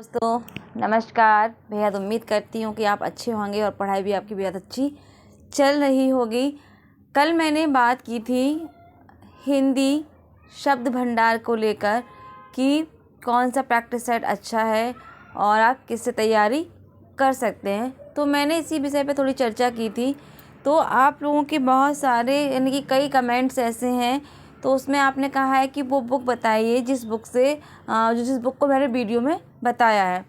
दोस्तों नमस्कार। बेहद उम्मीद करती हूँ कि आप अच्छे होंगे और पढ़ाई भी आपकी बेहद अच्छी चल रही होगी। कल मैंने बात की थी हिंदी शब्द भंडार को लेकर कि कौन सा प्रैक्टिस सेट अच्छा है और आप किससे तैयारी कर सकते हैं। तो मैंने इसी विषय पे थोड़ी चर्चा की थी। तो आप लोगों के बहुत सारे यानी कि कई कमेंट्स ऐसे हैं, तो उसमें आपने कहा है कि वो बुक बताइए जिस बुक को मैंने वीडियो में बताया है।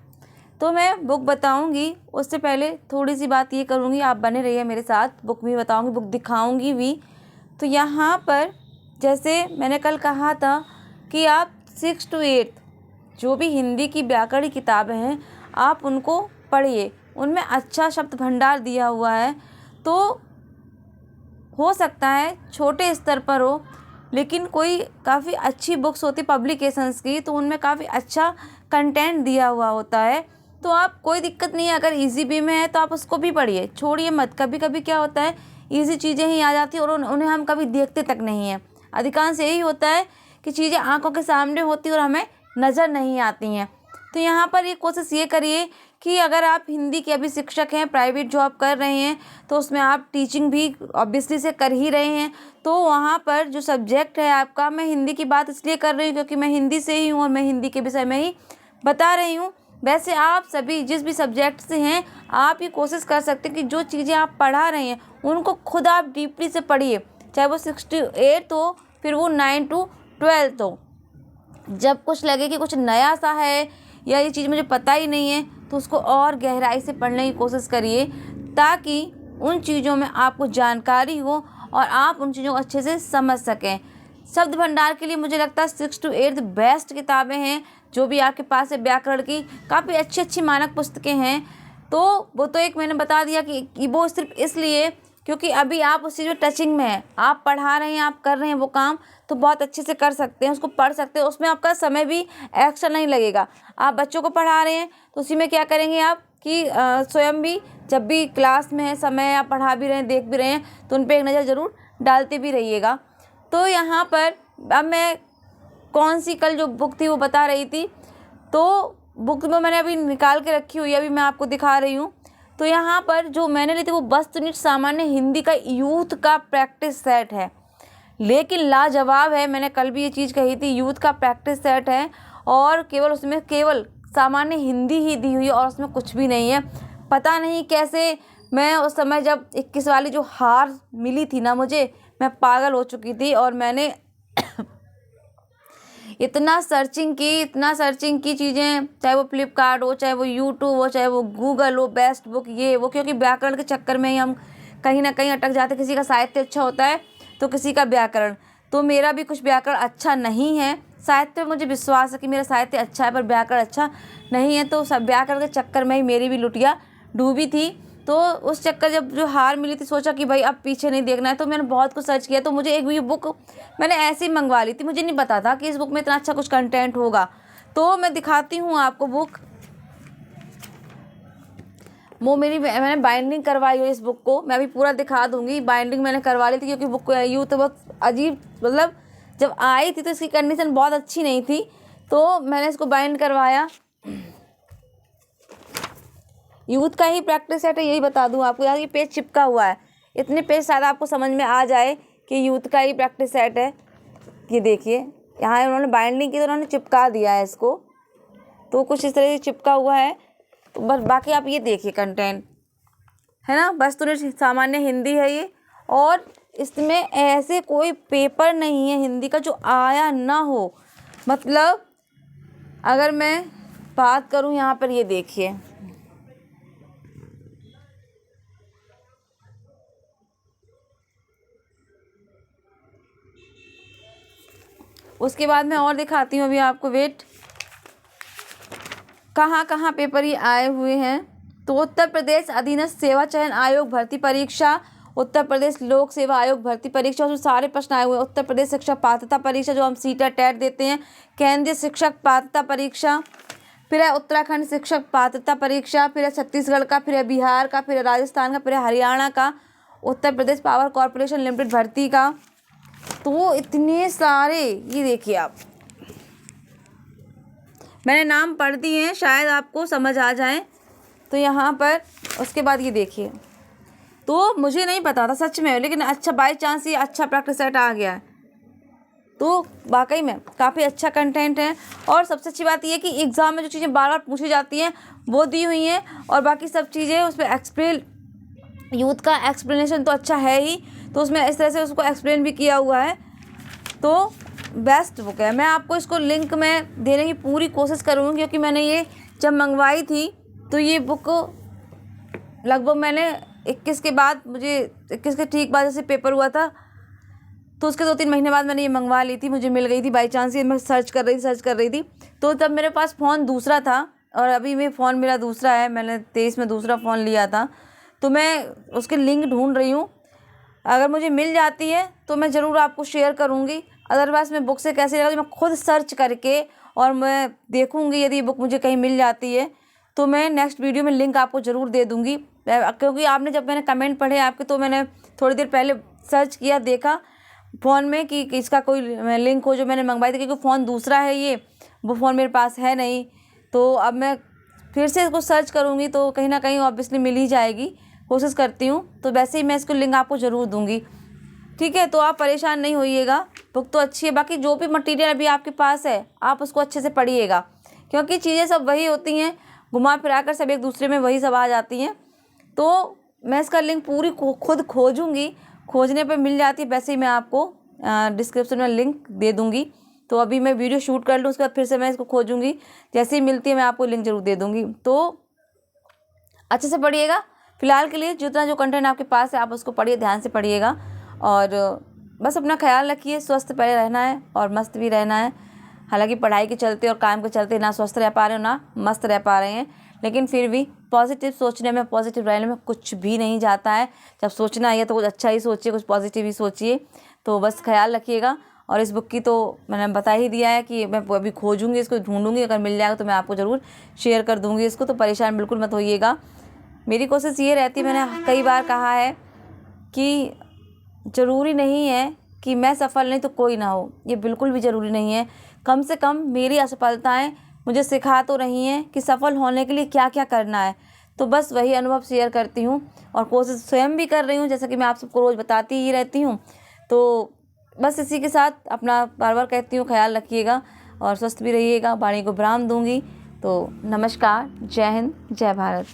तो मैं बुक बताऊंगी, उससे पहले थोड़ी सी बात ये करूंगी, आप बने रहिए मेरे साथ। बुक भी बताऊंगी, बुक दिखाऊंगी भी। तो यहाँ पर जैसे मैंने कल कहा था कि आप 6 to 8 जो भी हिंदी की व्याकरण किताबें हैं आप उनको पढ़िए। उनमें अच्छा शब्द भंडार दिया हुआ है। तो हो सकता है छोटे स्तर पर हो, लेकिन कोई काफ़ी अच्छी बुक्स होती पब्लिकेशंस की, तो उनमें काफ़ी अच्छा कंटेंट दिया हुआ होता है। तो आप कोई दिक्कत नहीं है, अगर इजी वे में है तो आप उसको भी पढ़िए, छोड़िए मत। कभी कभी क्या होता है इजी चीज़ें ही आ जाती है और उन्हें हम कभी देखते तक नहीं हैं। अधिकांश यही होता है कि चीज़ें आंखों के सामने होती और हमें नज़र नहीं आती हैं। तो यहाँ पर ये कोशिश ये करिए कि अगर आप हिंदी के अभी शिक्षक हैं, प्राइवेट जॉब कर रहे हैं, तो उसमें आप टीचिंग भी ऑब्वियसली से कर ही रहे हैं। तो वहाँ पर जो सब्जेक्ट है आपका, मैं हिंदी की बात इसलिए कर रही हूँ क्योंकि मैं हिंदी से ही हूँ और मैं हिंदी के विषय में ही बता रही हूँ। वैसे आप सभी जिस भी सब्जेक्ट से हैं, आप ये कोशिश कर सकते हैं कि जो चीज़ें आप पढ़ा रहे हैं उनको खुद आप डीपली से पढ़िए, चाहे वो 6 to 8 हो, फिर वो 9 to 12 हो। जब कुछ लगे कि कुछ नया सा है या ये चीज़ मुझे पता ही नहीं है, तो उसको और गहराई से पढ़ने की कोशिश करिए, ताकि उन चीज़ों में आपको जानकारी हो और आप उन चीज़ों को अच्छे से समझ सकें। शब्द भंडार के लिए मुझे लगता है 6 to 8 बेस्ट किताबें हैं। जो भी आपके पास है व्याकरण की काफ़ी अच्छी अच्छी मानक पुस्तकें हैं। तो वो तो एक मैंने बता दिया कि वो सिर्फ इसलिए क्योंकि अभी आप उस चीज़ में टचिंग में हैं, आप पढ़ा रहे हैं, आप कर रहे हैं वो काम, तो बहुत अच्छे से कर सकते हैं, उसको पढ़ सकते हैं। उसमें आपका समय भी एक्स्ट्रा नहीं लगेगा। आप बच्चों को पढ़ा रहे हैं तो उसी में क्या करेंगे आप कि स्वयं भी जब भी क्लास में है, समय आप पढ़ा भी रहे हैं, देख भी रहे हैं, तो उन पर एक नज़र ज़रूर डालते भी रहिएगा। तो यहाँ पर अब मैं कौन सी कल जो बुक थी वो बता रही थी, तो बुक में मैंने अभी निकाल के रखी हुई है, अभी मैं आपको दिखा रही हूँ। तो यहाँ पर जो मैंने ली थी वो वस्तुनिष्ठ सामान्य हिंदी का यूथ का प्रैक्टिस सेट है, लेकिन लाजवाब है। मैंने कल भी ये चीज़ कही थी, यूथ का प्रैक्टिस सेट है और केवल उसमें केवल सामान्य हिंदी ही दी हुई है और उसमें कुछ भी नहीं है। पता नहीं कैसे मैं उस समय जब 21 वाली जो हार मिली थी ना मुझे, मैं पागल हो चुकी थी और मैंने इतना सर्चिंग की चीज़ें, चाहे वो फ्लिपकार्ट हो, चाहे वो यूट्यूब हो, चाहे वो गूगल हो, बेस्ट बुक ये वो, क्योंकि व्याकरण के चक्कर में ही हम कहीं ना कहीं अटक जाते। किसी का साहित्य अच्छा होता है तो किसी का व्याकरण। तो मेरा भी कुछ व्याकरण अच्छा नहीं है। साहित्य मुझे विश्वास है कि मेरा साहित्य अच्छा है, पर व्याकरण अच्छा नहीं है। तो सब व्याकरण के चक्कर में ही मेरी भी लुटिया डूबी थी। तो उस चक्कर जब जो हार मिली थी, सोचा कि भाई अब पीछे नहीं देखना है, तो मैंने बहुत कुछ सर्च किया। तो मुझे एक भी बुक मैंने ऐसे ही मंगवा ली थी, मुझे नहीं पता था कि इस बुक में इतना अच्छा कुछ कंटेंट होगा। तो मैं दिखाती हूँ आपको बुक। वो मैंने बाइंडिंग करवाई है इस बुक को, मैं अभी पूरा दिखा दूंगी। बाइंडिंग मैंने करवा ली थी क्योंकि बुक यूँ तो बहुत अजीब, मतलब जब आई थी तो इसकी कंडीशन बहुत अच्छी नहीं थी, तो मैंने इसको बाइंड करवाया। यूथ का ही प्रैक्टिस सेट है, यही बता दूं आपको। यहाँ ये पेज चिपका हुआ है, इतने पेज शायद आपको समझ में आ जाए कि यूथ का ही प्रैक्टिस सेट है। ये देखिए यहाँ उन्होंने बाइंडिंग की तो उन्होंने चिपका दिया है इसको, तो कुछ इस तरह से चिपका हुआ है। तो बस बाकी आप ये देखिए कंटेंट है ना, बस तो सामान्य हिंदी है ये। और इसमें ऐसे कोई पेपर नहीं है हिंदी का जो आया ना हो। मतलब अगर मैं बात करूँ यहाँ पर, ये देखिए उसके बाद मैं और दिखाती हूँ अभी आपको। वेट, कहाँ कहाँ पेपर ये आए हुए हैं। तो उत्तर प्रदेश अधीनस्थ सेवा चयन आयोग भर्ती परीक्षा, उत्तर प्रदेश लोक सेवा आयोग भर्ती परीक्षा, उसमें सारे प्रश्न आए हुए हैं। उत्तर प्रदेश शिक्षक पात्रता परीक्षा जो हम सीटा टेट देते हैं, केंद्रीय शिक्षक पात्रता परीक्षा, फिर है उत्तराखंड शिक्षक पात्रता परीक्षा, फिर है छत्तीसगढ़ का, फिर है बिहार का, फिर है राजस्थान का, फिर है हरियाणा का, Uttar Pradesh power corporation limited भर्ती का। तो इतने सारे, ये देखिए आप, मैंने नाम पढ़ दिए हैं, शायद आपको समझ आ जाए। तो यहाँ पर उसके बाद ये देखिए, तो मुझे नहीं पता था सच में, लेकिन अच्छा बाई चांस ये अच्छा प्रैक्टिस सेट आ गया है। तो वाकई में काफ़ी अच्छा कंटेंट है। और सबसे अच्छी बात ये है कि एग्ज़ाम में जो चीज़ें बार बार पूछी जाती हैं वो दी हुई हैं, और बाकी सब चीज़ें उसमें यूथ का एक्सप्लेनेशन तो अच्छा है ही, तो उसमें इस तरह से उसको एक्सप्लेन भी किया हुआ है। तो बेस्ट बुक है। मैं आपको इसको लिंक में देने की पूरी कोशिश करूँगी, क्योंकि मैंने ये जब मंगवाई थी तो ये बुक लगभग मैंने 21 के बाद, मुझे 21 के ठीक बाद जैसे पेपर हुआ था तो उसके 2-3 महीने बाद मैंने ये मंगवा ली थी। मुझे मिल गई थी बाई चांस, ये मैं सर्च कर रही थी। तो तब मेरे पास फ़ोन दूसरा था, और अभी में फ़ोन मेरा दूसरा है। मैंने 23 में दूसरा फ़ोन लिया था, तो मैं उसके लिंक ढूंढ रही हूँ। अगर मुझे मिल जाती है तो मैं ज़रूर आपको शेयर करूँगी। अदरवाइज़ मैं बुक से कैसे लगा, मैं खुद सर्च करके और मैं देखूँगी। यदि बुक मुझे कहीं मिल जाती है तो मैं नेक्स्ट वीडियो में लिंक आपको ज़रूर दे दूँगी। क्योंकि आपने जब मैंने कमेंट पढ़े आपके, तो मैंने थोड़ी देर पहले सर्च किया, देखा फ़ोन में कि इसका कोई लिंक हो जो मैंने मंगवाई थी, क्योंकि फ़ोन दूसरा है ये, वो फ़ोन मेरे पास है नहीं। तो अब मैं फिर से इसको सर्च करूँगी तो कहीं ना कहीं ऑब्वियसली मिल ही जाएगी, कोशिश करती हूँ। तो वैसे ही मैं इसको लिंक आपको ज़रूर दूँगी, ठीक है। तो आप परेशान नहीं होइएगा, बुक तो अच्छी है। बाकी जो भी मटेरियल अभी आपके पास है आप उसको अच्छे से पढ़िएगा, क्योंकि चीज़ें सब वही होती हैं, घुमा फिरा कर सब एक दूसरे में वही सब आ जाती हैं। तो मैं इसका लिंक पूरी खुद खोजूँगी, खोजने पर मिल जाती है। वैसे ही मैं आपको डिस्क्रिप्शन में लिंक दे दूँगी। तो अभी मैं वीडियो शूट कर लूँ, उसके बाद फिर से मैं इसको खोजूँगी, जैसे ही मिलती है मैं आपको लिंक ज़रूर दे दूँगी। तो अच्छे से पढ़िएगा। फ़िलहाल के लिए जितना जो कंटेंट आपके पास है आप उसको पढ़िए, ध्यान से पढ़िएगा, और बस अपना ख्याल रखिए। स्वस्थ पहले रहना है और मस्त भी रहना है। हालांकि पढ़ाई के चलते और काम के चलते ना स्वस्थ रह पा रहे हो ना मस्त रह पा रहे हैं, लेकिन फिर भी पॉजिटिव सोचने में, पॉजिटिव रहने में कुछ भी नहीं जाता है। जब सोचना है तो कुछ अच्छा ही सोचिए, कुछ पॉजिटिव ही सोचिए। तो बस ख्याल रखिएगा। और इस बुक की तो मैंने बता ही दिया है कि मैं अभी खोजूँगी, इसको ढूंढूंगी, अगर मिल जाएगा तो मैं आपको ज़रूर शेयर कर दूँगी इसको। तो परेशान बिल्कुल मत होइएगा। मेरी कोशिश ये रहती है, मैंने कई बार कहा है कि ज़रूरी नहीं है कि मैं सफल नहीं तो कोई ना हो, ये बिल्कुल भी ज़रूरी नहीं है। कम से कम मेरी असफलताएं मुझे सिखा तो रही हैं कि सफल होने के लिए क्या क्या करना है। तो बस वही अनुभव शेयर करती हूँ, और कोशिश स्वयं भी कर रही हूँ, जैसा कि मैं आप सबको रोज़ बताती ही रहती हूँ। तो बस इसी के साथ अपना बार बार कहती हूँ, ख्याल रखिएगा और स्वस्थ भी रहिएगा। वाणी को विराम दूँगी। तो नमस्कार, जय हिंद, जय भारत।